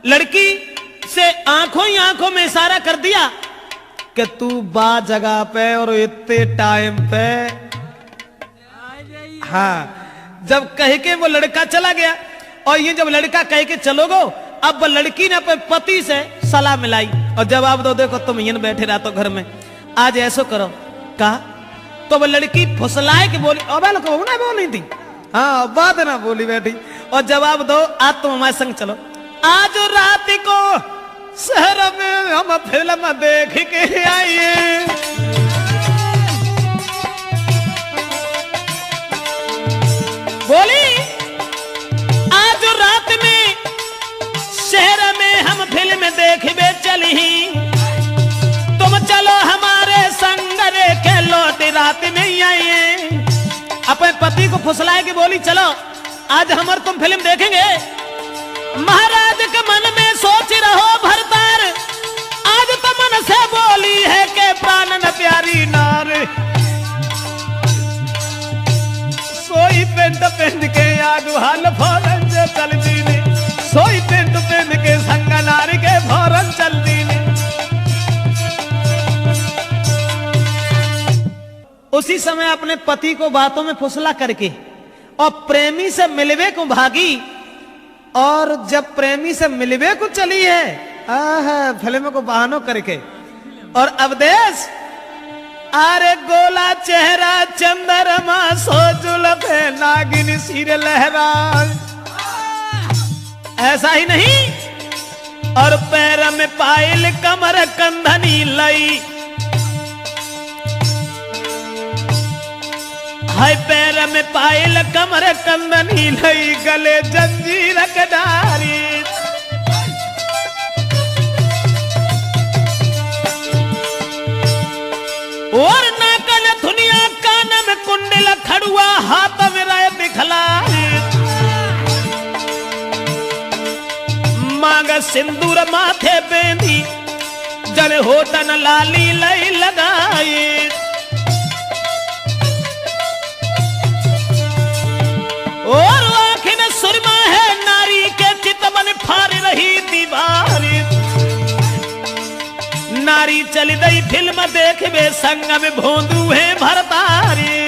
लड़की से आंखों ही आंखों में इशारा कर दिया कि तू बा जगह पे और इतने टाइम पे। हाँ, जब कह के वो लड़का चला गया और ये जब लड़का कह के चलो गो, अब वो लड़की ने अपने पति से सलाह मिलाई और जवाब दो, देखो तुम यहीं बैठे रहा तो घर में, आज ऐसो करो। कहा तो वो लड़की फुसलाए के बोली, अबे लोग ना बोली थी, हाँ बात ना बोली बैठी, और जवाब दो, आज तुम हमारे संग चलो। आज रात को शहर में हम फिल्म देख के आइए। बोली आज रात में शहर में हम फिल्म देखबे चली, तुम चलो हमारे संग रे के लौट रात में ही आइए। अपने पति को फुसलाए के बोली, चलो आज हम और तुम फिल्म देखेंगे। महाराज के मन में सोच रहो भरतार, आज तो मन से बोली है के प्राण न प्यारी नार। सोई पेंट पेंट के आगू हाल फौरन से चल दीने, सोई पेंट पेंट के संग नारी के फौरन चल दीने। उसी समय अपने पति को बातों में फुसला करके और प्रेमी से मिलवे को भागी, और जब प्रेमी से मिलवे को चली है फिल्म को बहानों करके, और अवदेश अरे गोला चेहरा चंद्रमा सो जुल्फे नागिन सिर लहरा। ऐसा ही नहीं, और पैर में पायल कमर कंधनी लई, हाय पैर में पायल कमर कंधनी लई, गले जंजीर कडारी। और नाकल धुनिया कान में कुंडल खड़ुआ, हाथ में राय दिखलाई, मांग सिंदूर माथे बेंदी, जन होटन लाली लई लगाई। और आखिर सुरमा है नारी के चितवन फाड़ रही दीवारी। नारी चली गई फिल्म देखबे संग में भोंदू है भरतारी।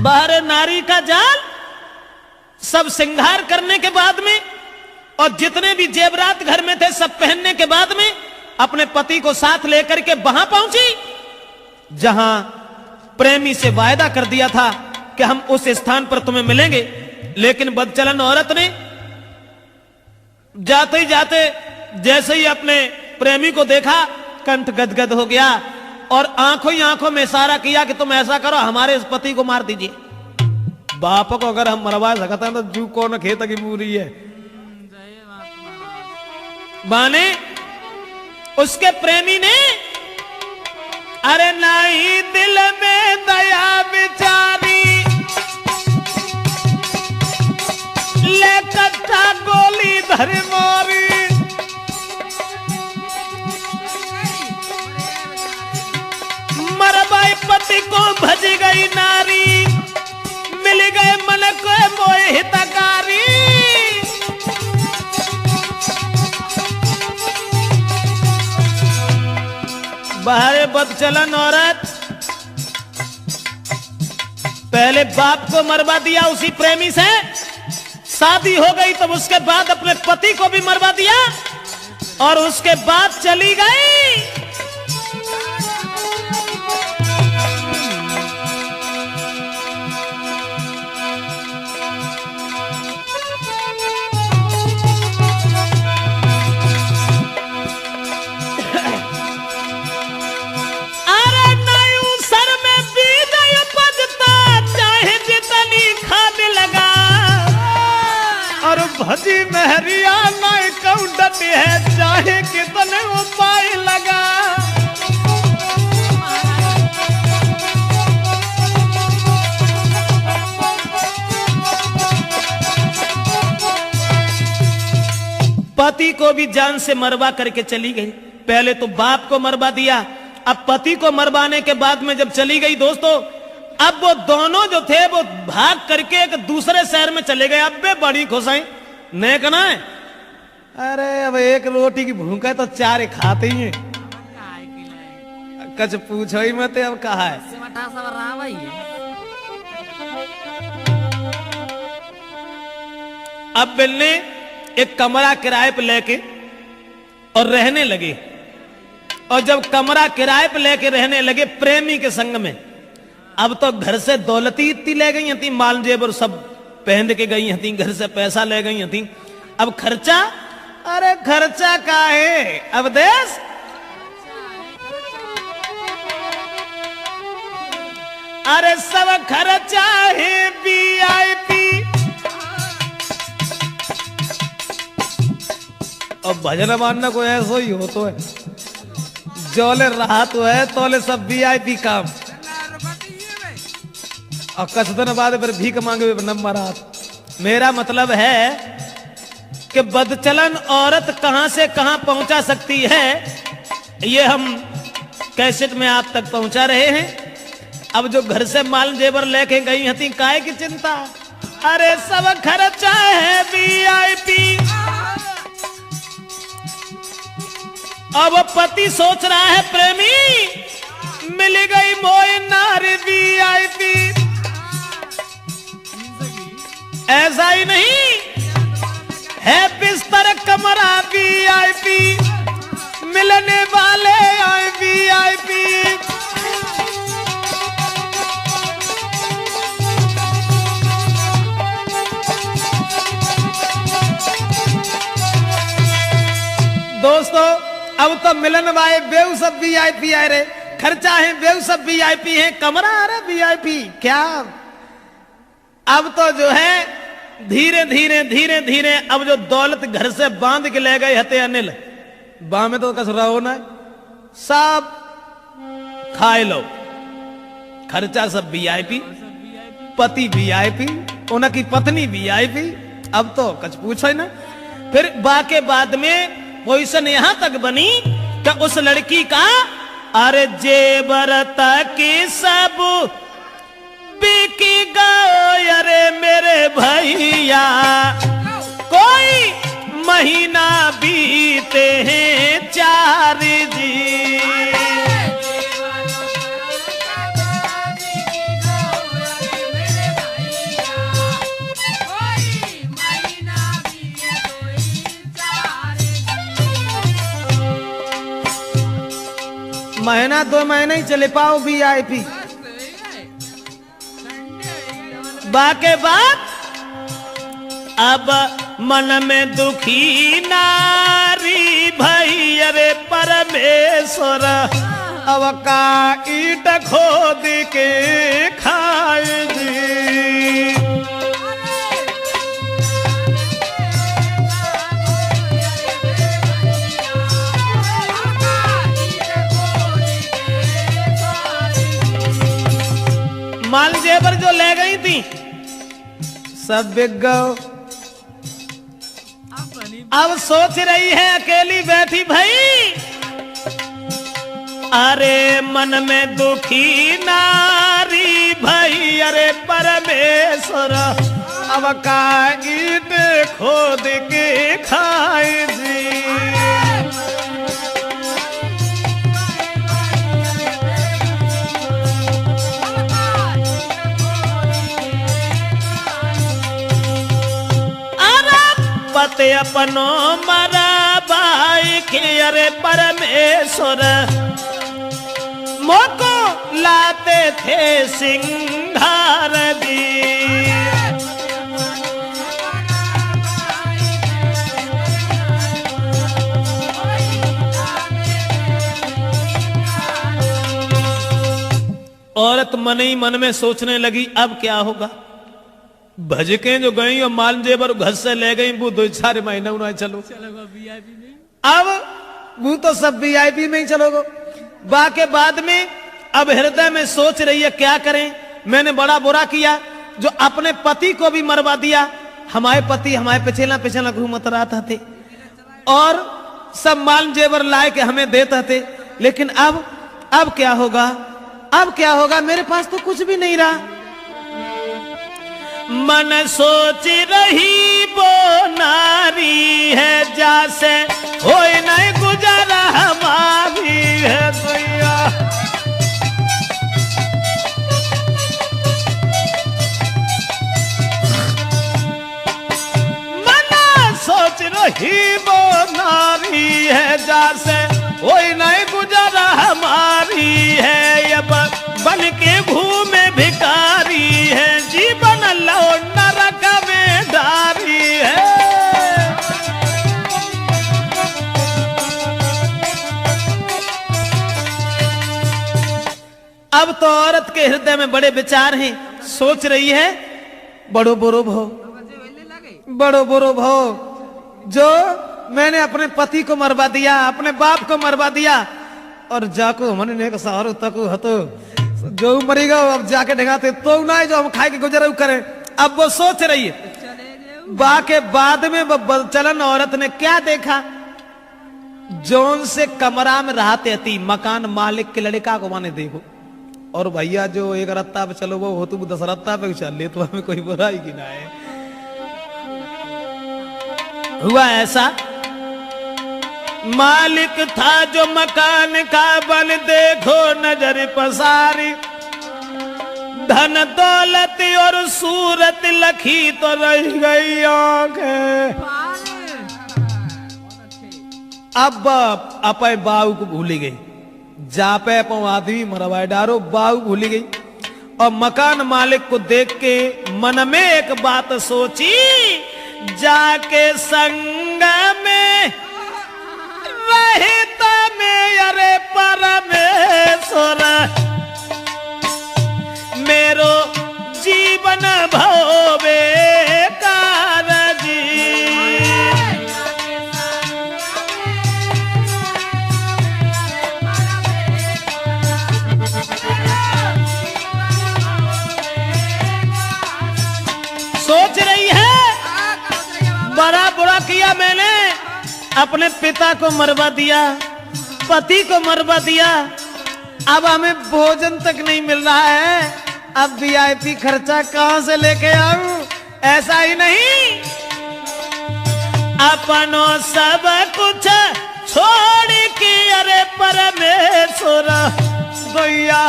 बाहर नारी का जाल, सब श्रृंगार करने के बाद में और जितने भी जेवरात घर में थे सब पहनने के बाद में अपने पति को साथ लेकर के वहां पहुंची जहां प्रेमी से वायदा कर दिया था कि हम उस स्थान पर तुम्हें मिलेंगे। लेकिन बदचलन औरत ने जाते ही जाते जैसे ही अपने प्रेमी को देखा, कंठ गदगद हो गया और आंखों ही आंखों में इशारा किया कि तुम ऐसा करो, हमारे इस पति को मार दीजिए। बाप को अगर हम मरवा सकते हैं तो जू कौन खेत की पूरी है। माने उसके प्रेमी ने अरे नहीं दिल में दया बिचारी, ले कट्टा गोली धर मारी। मरबाई पति को भज गई नारी, मिल गए मन को मोह हितकारी। बाहर बदचलन औरत पहले बाप को मरवा दिया उसी प्रेमी से, शादी हो गई तब उसके बाद अपने पति को भी मरवा दिया और उसके बाद चली गई। भजी महरिया नहीं कौडती है, चाहे कितने उपाय लगा। पति को भी जान से मरवा करके चली गई। पहले तो बाप को मरवा दिया, अब पति को मरवाने के बाद में जब चली गई दोस्तों, अब वो दोनों जो थे वो भाग करके एक दूसरे शहर में चले गए। अब वे बड़ी खुश हैं, ने कहना है अरे अब एक रोटी की भूख है तो चार खाते ही हैं। कुछ पूछो ही मत, अब कहा है अब बिल्ली एक कमरा किराए पे लेके और रहने लगे। और जब कमरा किराए पे लेके रहने लगे प्रेमी के संग में, अब तो घर से दौलती इतनी ले गई थी, माल जेबर सब पहन के गई थी, घर से पैसा ले गई थी। अब खर्चा, अरे खर्चा का है अब देश। अरे सब खर्चा है VIP। और भजन मानना कोई ऐसा ही हो तो है, जोले रहा तो है तोले सब VIP काम। और कुछ दिन बाद फिर भीख मांगे नंबर हाथ। मेरा मतलब है कि बदचलन औरत कहां से कहां पहुंचा सकती है, ये हम कैसेट में आप तक पहुंचा रहे हैं। अब जो घर से माल जेवर लेके गई हती, काहे की चिंता, अरे सब खर्चा है VIP। अब पति सोच रहा है प्रेमी मिल गई मोई नारी VIP। ऐसा ही नहीं है, बिस्तर कमरा VIP, मिलने वाले आए VIP। दोस्तों अब तो मिलन वाले बेऊ सब VIP आए रे, खर्चा है बेऊ सब VIP है, कमरा आ रहा VIP क्या। अब तो जो है धीरे धीरे धीरे धीरे अब जो दौलत घर से बांध के ले गए हते अनिल, बा में तो कसरा होना है, सब खाए लो, खर्चा सब VIP, पति VIP, उनकी पत्नी VIP। अब तो कुछ पूछो ही ना। फिर बाके बाद में पोजीशन यहां तक बनी कि उस लड़की का अरे जेवर तक सब बिकी गए। अरे मेरे भैया कोई महीना बीते हैं 4 जी। महीना 2 महीने ही चले पाओ VIP। बाके बाद अब मन में दुखी नारी भई। अरे परमेश्वर अब का ईट खोद के खाए जी। माल जेवर जो ले गई थी सब बिक गओ। अब सोच रही है अकेली बैठी भाई, अरे मन में दुखी नारी भाई। अरे परमेश्वर अब का ईट खोद के खाए जी। पते अपनो मरा भाई के। अरे परमेश्वर मोको लाते थे सिंगार दी। औरत मन ही मन में सोचने लगी अब क्या होगा। भजके जो गई और माल जेवर घर से ले गई, वो 2-4 महीना उन्हें चलो अब वो तो सब VIP में ही चलोगे। बाके बाद में अब हृदय में सोच रही है क्या करें, मैंने बड़ा बुरा किया जो अपने पति को भी मरवा दिया। हमारे पति हमारे पिछला पिछला घूमत रहा थे और सब माल जेवर लाए के हमें देते थे, लेकिन अब क्या होगा। अब क्या होगा, मेरे पास तो कुछ भी नहीं रहा। मन सोच रही वो नारी है, जैसे हो नहीं गुजारा हमारी है दुनिया। मन सोच रही वो नारी है, जैसे हो नहीं गुजारा हमारी है। अब बन के घूमे भिखारी है, जीवन लो नरक में डारी है। अब तो औरत के हृदय में बड़े विचार हैं, सोच रही है बड़ो बुरो भो, बड़ो बुरो भो, जो मैंने अपने पति को मरवा दिया, अपने बाप को मरवा दिया, और जाको मन ने सहारो तक हतो जो मरेगा अब जाके ढगाते तो ना जो हम खाए के गुजर करें। अब वो सोच रही है। बाके बाद में चलन औरत ने क्या देखा, जोन से कमरा में रहते थी मकान मालिक के लड़का को माने देखो, और भैया जो एक रत्ता पे चलो वो हो तुम 10 रत्ता पे चल ले, तो हमें कोई बुराई की ना है। हुआ ऐसा, मालिक था जो मकान का, बन देखो नजर पसारी, धन दौलत और सूरत लखी तो रह गई आंखें। अब अपे बाऊ को भूली गई, जापे अपो आदमी मरवाए डारो, बाऊ भूली गई। और मकान मालिक को देख के मन में एक बात सोची, जाके संग में रहता में अरे परमेश्वर, मेरो जीवन भवे कारजी। सोच रही है बड़ा बुरा किया मैंने, अपने पिता को मरवा दिया, पति को मरवा दिया, अब हमें भोजन तक नहीं मिल रहा है, अब वीआईपी खर्चा कहां से लेके आऊं? ऐसा ही नहीं, अपनों सब कुछ छोड़ के अरे परमेश्वर दैया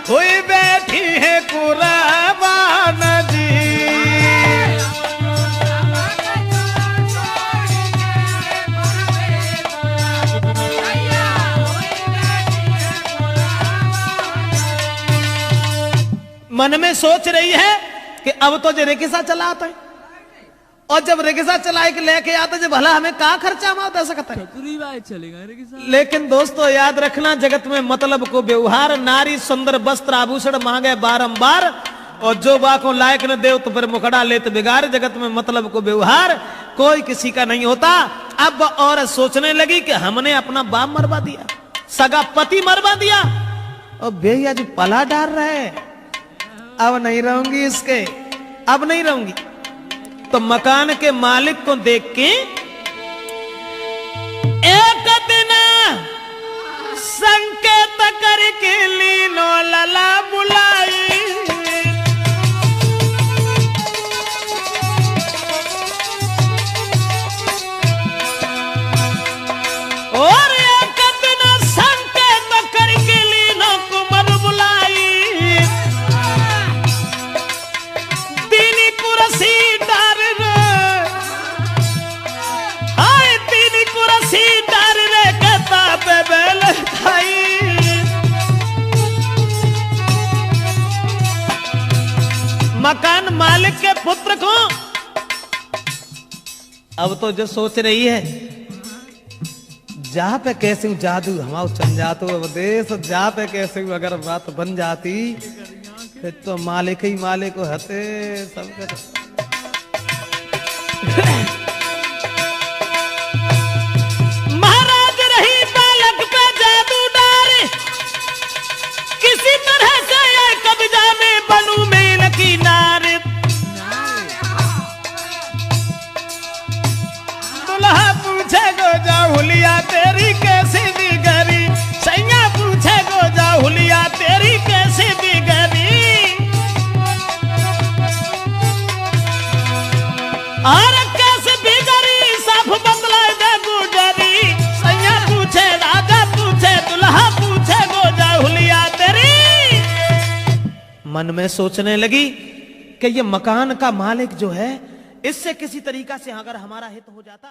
हुई बैठी है कुर्बान जी। मन में सोच रही है कि अब तो जो रिक्शा चला आता है, और जब रिक्शा चला के लेके आता जब भला हमें कहाँ खर्चा माता सकता है, चलेगा। लेकिन दोस्तों याद रखना, जगत में मतलब को व्यवहार, नारी सुंदर वस्त्र आभूषण मांगे बारंबार, और जो बा को लायक न दे तो फिर मुखड़ा ले तो बिगाड़। जगत में मतलब को व्यवहार कोई किसी का नहीं होता। अब औरत सोचने लगी कि हमने अपना बाप मरवा दिया, सगा पति मरवा दिया, और भैया जो पला डाल रहे, अब नहीं रहूंगी इसके, अब नहीं रहूंगी। तो मकान के मालिक को देख के एक दिन संकेत करके लीनो लला बुलाई, और एक दिन संकेत करके लीनो कुमर बुलाई, तीनी कुर्सी डार रे, हाय तीनी कुर्सी डार रे कहता पे बेल खाई। मकान मालिक के पुत्र को अब तो जो सोच रही है, जा पे कैसे जादू हमारा चल जातो देश, जा पे कैसे अगर बात बन जाती फिर तो मालिक ही मालिक हते सबके। महाराज रही बालक पे जादू डारे, किसी तरह से ये कब्जा में बनू मेल की नार। दुल्हा पूछे गो जा हुलिया तेरी कैसी बिगड़ी, सैया पूछे गो जा हुलिया तेरी कैसी मन में सोचने लगी कि ये मकान का मालिक जो है, इससे किसी तरीका से अगर हमारा हित हो जाता।